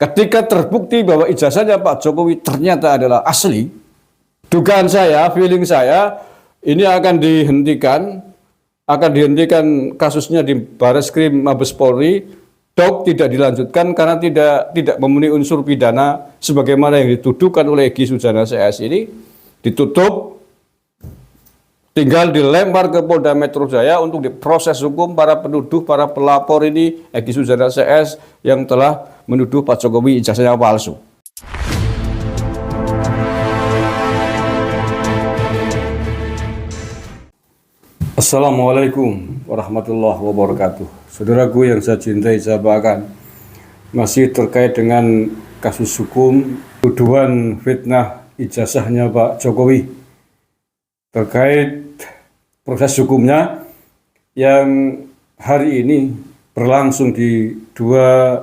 Ketika terbukti bahwa ijazahnya Pak Jokowi ternyata adalah asli, dugaan saya, feeling saya, ini akan dihentikan kasusnya di Bareskrim Mabes Polri, tidak dilanjutkan karena tidak memenuhi unsur pidana sebagaimana yang dituduhkan oleh Egy Sujana CS ini, ditutup, tinggal dilempar ke Polda Metro Jaya untuk diproses hukum para penuduh, para pelapor ini, Egy Sujana CS yang telah menuduh Pak Jokowi ijazahnya palsu. Assalamualaikum warahmatullahi wabarakatuh. Saudaraku yang saya cintai, saya banggakan, masih terkait dengan kasus hukum tuduhan fitnah ijazahnya Pak Jokowi, terkait proses hukumnya yang hari ini berlangsung di dua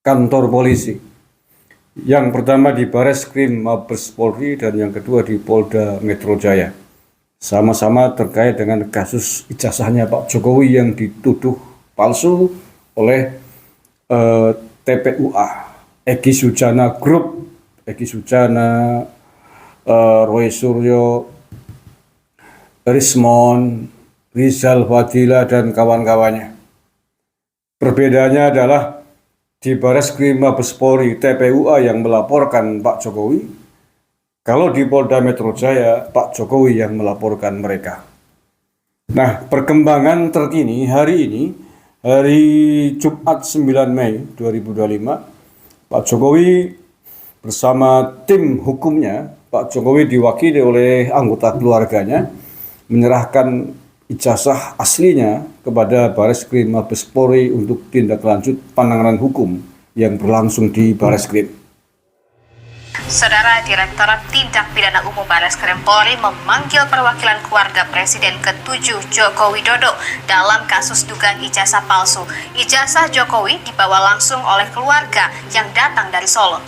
kantor polisi. Yang pertama di Bareskrim Mabes Polri dan yang kedua di Polda Metro Jaya. Sama-sama terkait dengan kasus ijazahnya Pak Jokowi yang dituduh palsu oleh TPUA, Egy Sujana Group, Egy Sujana, Roy Suryo, Rismon, Rizal Fadila dan kawan-kawannya. Perbedaannya adalah di Bareskrim Mabes Polri TPUA yang melaporkan Pak Jokowi, kalau di Polda Metro Jaya, Pak Jokowi yang melaporkan mereka. Nah, perkembangan terkini hari ini, hari Jumat 9 Mei 2025, Pak Jokowi bersama tim hukumnya, Pak Jokowi diwakili oleh anggota keluarganya, menyerahkan ijazah aslinya kepada Bareskrim Mabes Polri untuk tindak lanjut penanganan hukum yang berlangsung di Bareskrim. Saudara Direktorat Tindak Pidana Umum Bareskrim Polri memanggil perwakilan keluarga Presiden ke-7 Joko Widodo dalam kasus dugaan ijazah palsu. Ijazah Jokowi dibawa langsung oleh keluarga yang datang dari Solo.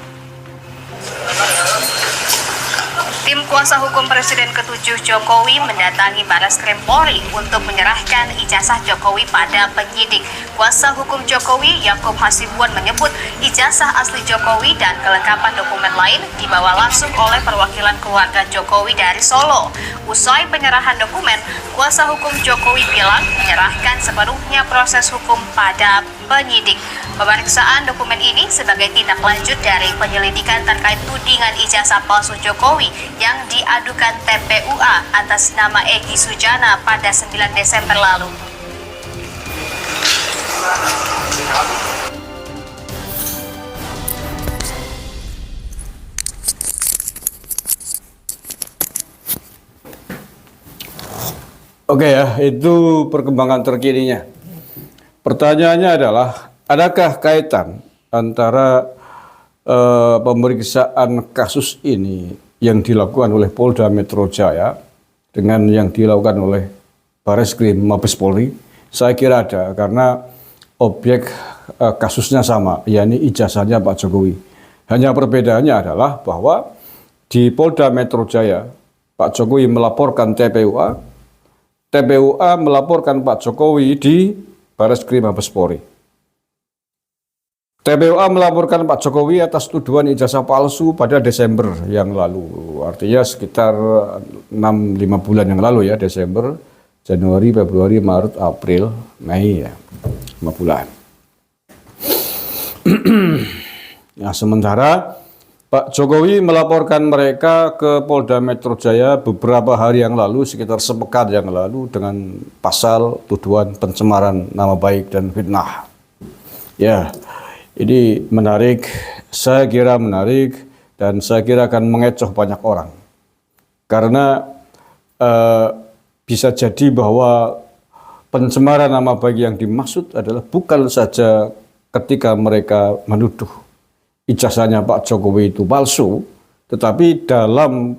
Tim kuasa hukum Presiden ke-7 Jokowi mendatangi Bareskrim Polri untuk menyerahkan ijazah Jokowi pada penyidik. Kuasa hukum Jokowi, Yakub Hasibuan, menyebut ijazah asli Jokowi dan kelengkapan dokumen lain dibawa langsung oleh perwakilan keluarga Jokowi dari Solo. Usai penyerahan dokumen, kuasa hukum Jokowi bilang menyerahkan sepenuhnya proses hukum pada penyidik. Pemeriksaan dokumen ini sebagai tindak lanjut dari penyelidikan terkait tudingan ijazah palsu Jokowi yang diadukan TPUA atas nama Egy Sujana pada 9 Desember lalu. Oke ya, itu perkembangan terkininya. Pertanyaannya adalah, adakah kaitan antara pemeriksaan kasus ini yang dilakukan oleh Polda Metro Jaya dengan yang dilakukan oleh Bareskrim Mabes Polri? Saya kira ada, karena objek kasusnya sama, yakni ijazahnya Pak Jokowi. Hanya perbedaannya adalah bahwa di Polda Metro Jaya, Pak Jokowi melaporkan TPUA, TPUA melaporkan Pak Jokowi di Bareskrim Mabes Polri. TPUA melaporkan Pak Jokowi atas tuduhan ijazah palsu pada Desember yang lalu. Artinya sekitar 6-5 bulan yang lalu ya, Desember, Januari, Februari, Maret, April, Mei ya, 5 bulan. Nah, sementara Pak Jokowi melaporkan mereka ke Polda Metro Jaya beberapa hari yang lalu, sekitar sepekan yang lalu, dengan pasal tuduhan pencemaran nama baik dan fitnah. Ya, ini menarik, saya kira menarik, dan saya kira akan mengecoh banyak orang. Karena bisa jadi bahwa pencemaran nama baik yang dimaksud adalah bukan saja ketika mereka menuduh ijazahnya Pak Jokowi itu palsu, tetapi dalam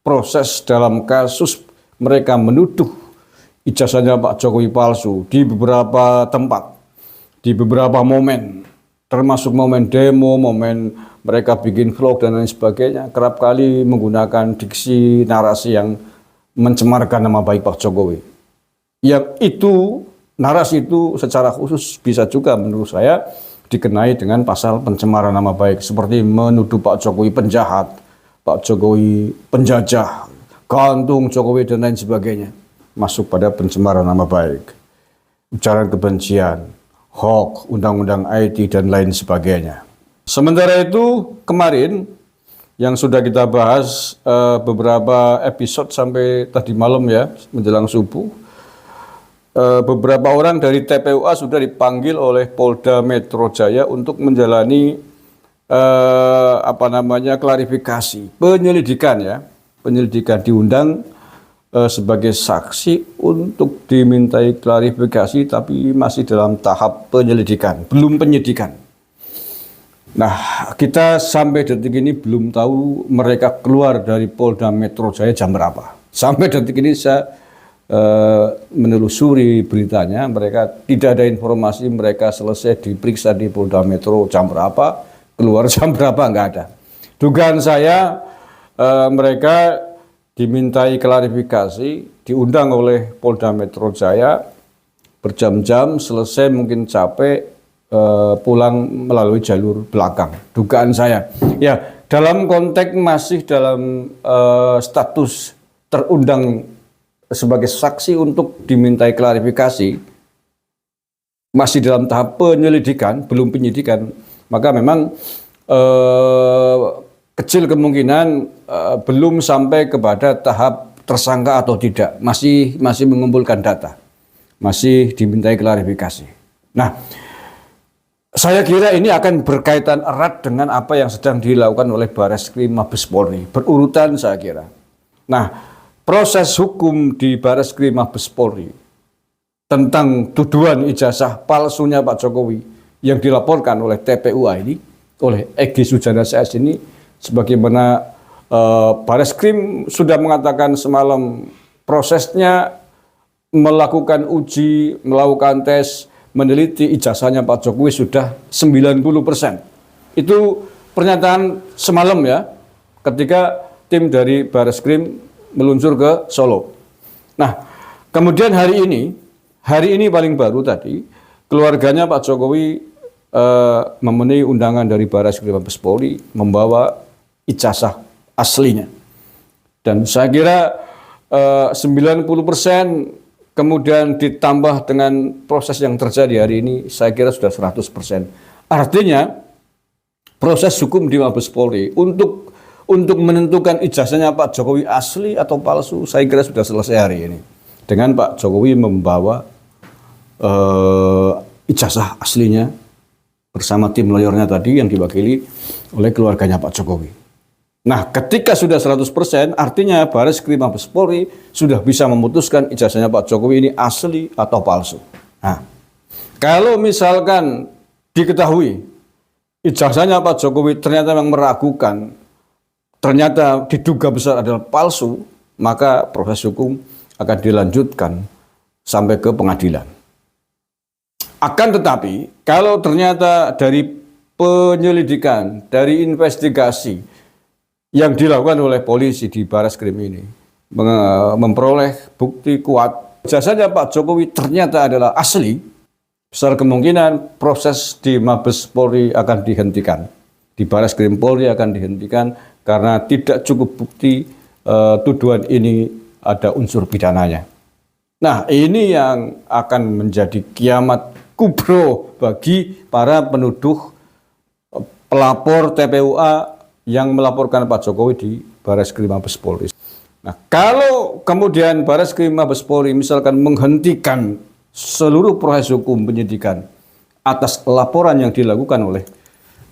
proses, dalam kasus mereka menuduh ijazahnya Pak Jokowi palsu di beberapa tempat, di beberapa momen, termasuk momen demo, momen mereka bikin vlog dan lain sebagainya, kerap kali menggunakan diksi narasi yang mencemarkan nama baik Pak Jokowi. Yang itu, narasi itu secara khusus bisa juga menurut saya dikenai dengan pasal pencemaran nama baik, seperti menuduh Pak Jokowi penjahat, Pak Jokowi penjajah, gantung Jokowi dan lain sebagainya, masuk pada pencemaran nama baik, ujaran kebencian, hoax, undang-undang IT dan lain sebagainya. Sementara itu kemarin yang sudah kita bahas beberapa episode sampai tadi malam ya, menjelang subuh, beberapa orang dari TPUA sudah dipanggil oleh Polda Metro Jaya untuk menjalani klarifikasi, penyelidikan ya, penyelidikan, diundang sebagai saksi untuk dimintai klarifikasi, tapi masih dalam tahap penyelidikan, belum penyidikan. Nah, kita sampai detik ini belum tahu mereka keluar dari Polda Metro Jaya jam berapa. Sampai detik ini saya menelusuri beritanya, mereka tidak ada informasi mereka selesai diperiksa di Polda Metro jam berapa, keluar jam berapa, nggak ada. Dugaan saya mereka dimintai klarifikasi, diundang oleh Polda Metro Jaya, berjam-jam, selesai mungkin capek, pulang melalui jalur belakang, dugaan saya. Ya, dalam konteks masih dalam status terundang sebagai saksi untuk dimintai klarifikasi, masih dalam tahap penyelidikan, belum penyidikan, maka memang kecil kemungkinan belum sampai kepada tahap tersangka atau tidak, masih mengumpulkan data, masih dimintai klarifikasi. Nah, saya kira ini akan berkaitan erat dengan apa yang sedang dilakukan oleh Bareskrim Mabes Polri. Berurutan saya kira. Nah, proses hukum di Bareskrim Mabes Polri tentang tuduhan ijazah palsunya Pak Jokowi yang dilaporkan oleh TPUA ini, oleh Egy Sujana CS ini, sebagaimana Bareskrim sudah mengatakan semalam prosesnya melakukan uji, melakukan tes, meneliti ijazahnya Pak Jokowi sudah 90%. Itu pernyataan semalam ya, ketika tim dari Bareskrim meluncur ke Solo. Nah, kemudian hari ini paling baru tadi, keluarganya Pak Jokowi memenuhi undangan dari Bareskrim Mabes Polri, membawa ijazah aslinya. Dan saya kira 90%, kemudian ditambah dengan proses yang terjadi hari ini, saya kira sudah 100%. Artinya, proses hukum di Mabes Polri untuk menentukan ijazahnya Pak Jokowi asli atau palsu, saya kira sudah selesai hari ini. Dengan Pak Jokowi membawa ijazah aslinya bersama tim lawyernya tadi yang diwakili oleh keluarganya Pak Jokowi. Nah, ketika sudah 100%, artinya Bareskrim Mabes Polri sudah bisa memutuskan ijazahnya Pak Jokowi ini asli atau palsu. Nah, kalau misalkan diketahui ijazahnya Pak Jokowi ternyata memang meragukan, ternyata diduga besar adalah palsu, maka proses hukum akan dilanjutkan sampai ke pengadilan. Akan tetapi, kalau ternyata dari penyelidikan, dari investigasi yang dilakukan oleh polisi di Bareskrim ini memperoleh bukti kuat ijazahnya Pak Jokowi ternyata adalah asli, besar kemungkinan proses di Mabes Polri akan dihentikan, di Bareskrim Polri akan dihentikan karena tidak cukup bukti tuduhan ini ada unsur pidananya. Nah, ini yang akan menjadi kiamat kubro bagi para penuduh pelapor TPUA yang melaporkan Pak Jokowi di Bareskrim Mabes Polri. Nah, kalau kemudian Bareskrim Mabes Polri misalkan menghentikan seluruh proses hukum penyidikan atas laporan yang dilakukan oleh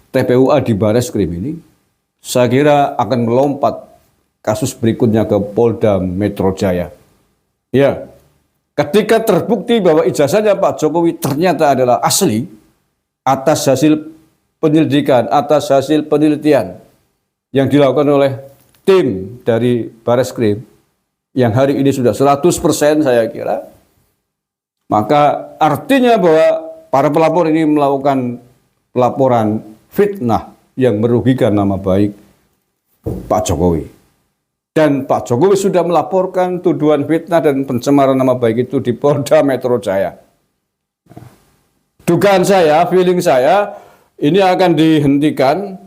TPUA di Bareskrim ini, saya kira akan melompat kasus berikutnya ke Polda Metro Jaya. Ya, ketika terbukti bahwa ijazahnya Pak Jokowi ternyata adalah asli atas hasil penyelidikan, atas hasil penelitian yang dilakukan oleh tim dari Bareskrim yang hari ini sudah 100% saya kira, maka artinya bahwa para pelapor ini melakukan pelaporan fitnah yang merugikan nama baik Pak Jokowi. Dan Pak Jokowi sudah melaporkan tuduhan fitnah dan pencemaran nama baik itu di Polda Metro Jaya. Dugaan saya, feeling saya, ini akan dihentikan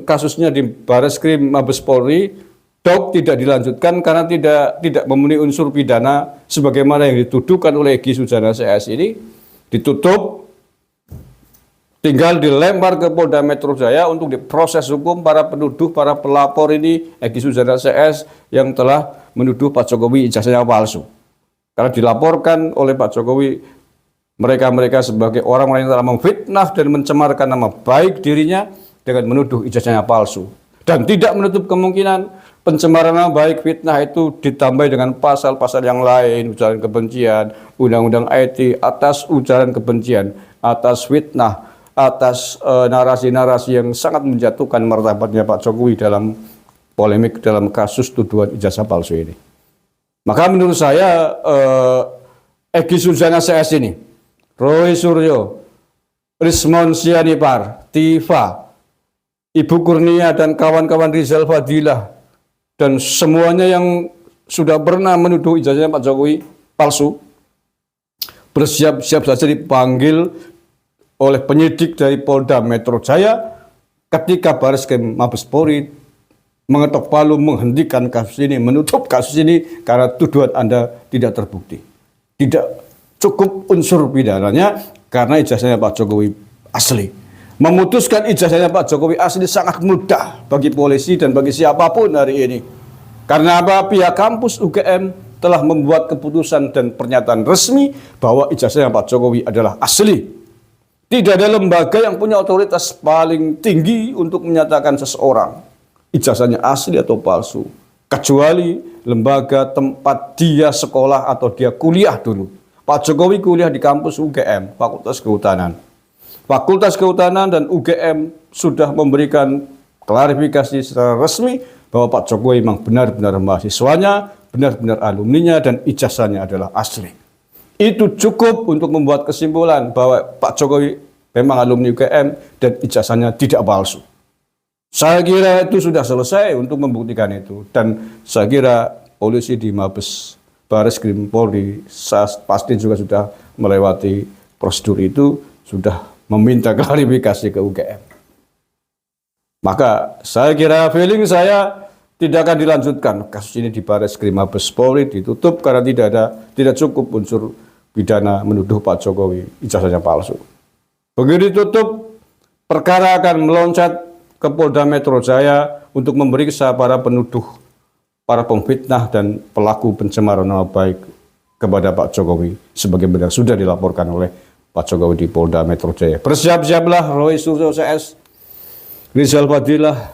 kasusnya di Bareskrim Mabes Polri. Dok tidak dilanjutkan karena tidak memenuhi unsur pidana sebagaimana yang dituduhkan oleh Egy Sujana CS ini, ditutup, tinggal dilempar ke Polda Metro Jaya untuk diproses hukum para penuduh, para pelapor ini, Egy Sujana CS yang telah menuduh Pak Jokowi ijazahnya palsu. Karena dilaporkan oleh Pak Jokowi mereka sebagai orang-orang yang telah memfitnah dan mencemarkan nama baik dirinya dengan menuduh ijazahnya palsu. Dan tidak menutup kemungkinan pencemaran nama baik fitnah itu ditambah dengan pasal-pasal yang lain, ujaran kebencian, undang-undang IT atas ujaran kebencian, atas fitnah, atas narasi-narasi yang sangat menjatuhkan martabatnya Pak Jokowi dalam polemik dalam kasus tuduhan ijazah palsu ini. Maka menurut saya Egy Sujana CS ini, Roy Suryo, Rismon Sianipar, Tifa, Ibu Kurnia dan kawan-kawan Rizal Fadilah dan semuanya yang sudah pernah menuduh ijazahnya Pak Jokowi palsu bersiap-siap saja dipanggil oleh penyidik dari Polda Metro Jaya ketika Bareskrim Mabes Polri mengetok palu menghentikan kasus ini, menutup kasus ini karena tuduhan Anda tidak terbukti. Tidak cukup unsur pidananya karena ijazahnya Pak Jokowi asli. Memutuskan ijazahnya Pak Jokowi asli sangat mudah bagi polisi dan bagi siapapun hari ini. Karena apa? Pihak kampus UGM telah membuat keputusan dan pernyataan resmi bahwa ijazahnya Pak Jokowi adalah asli. Tidak ada lembaga yang punya otoritas paling tinggi untuk menyatakan seseorang ijazahnya asli atau palsu, kecuali lembaga tempat dia sekolah atau dia kuliah dulu. Pak Jokowi kuliah di kampus UGM, Fakultas Kehutanan. Fakultas Kehutanan dan UGM sudah memberikan klarifikasi secara resmi bahwa Pak Jokowi memang benar-benar mahasiswanya, benar-benar alumninya, dan ijazahnya adalah asli. Itu cukup untuk membuat kesimpulan bahwa Pak Jokowi memang alumni UGM dan ijazahnya tidak palsu. Saya kira itu sudah selesai untuk membuktikan itu. Dan saya kira polisi di Mabes Bareskrim Polri pasti juga sudah melewati prosedur itu, sudah meminta klarifikasi ke UGM. Maka saya kira feeling saya tidak akan dilanjutkan kasus ini di Bareskrim Mabes Polri, ditutup karena tidak cukup unsur pidana menuduh Pak Jokowi ijazahnya palsu. Begitu ditutup, perkara akan meloncat ke Polda Metro Jaya untuk memeriksa para penuduh, para pemfitnah dan pelaku pencemaran nama baik kepada Pak Jokowi sebagaimana sudah dilaporkan oleh Pak Jokowi di Polda Metro Jaya. Bersiap-siaplah Roy Suryo CS, Rizal Fadilah,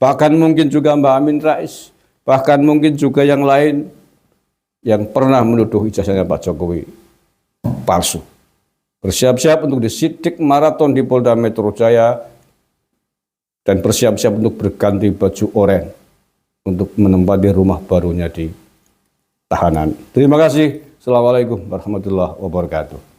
bahkan mungkin juga Mbak Amin Rais, bahkan mungkin juga yang lain yang pernah menuduh ijazahnya Pak Jokowi palsu. Bersiap-siap untuk disidik maraton di Polda Metro Jaya dan bersiap-siap untuk berganti baju oranye untuk menempati rumah barunya di tahanan. Terima kasih. Assalamualaikum warahmatullahi wabarakatuh.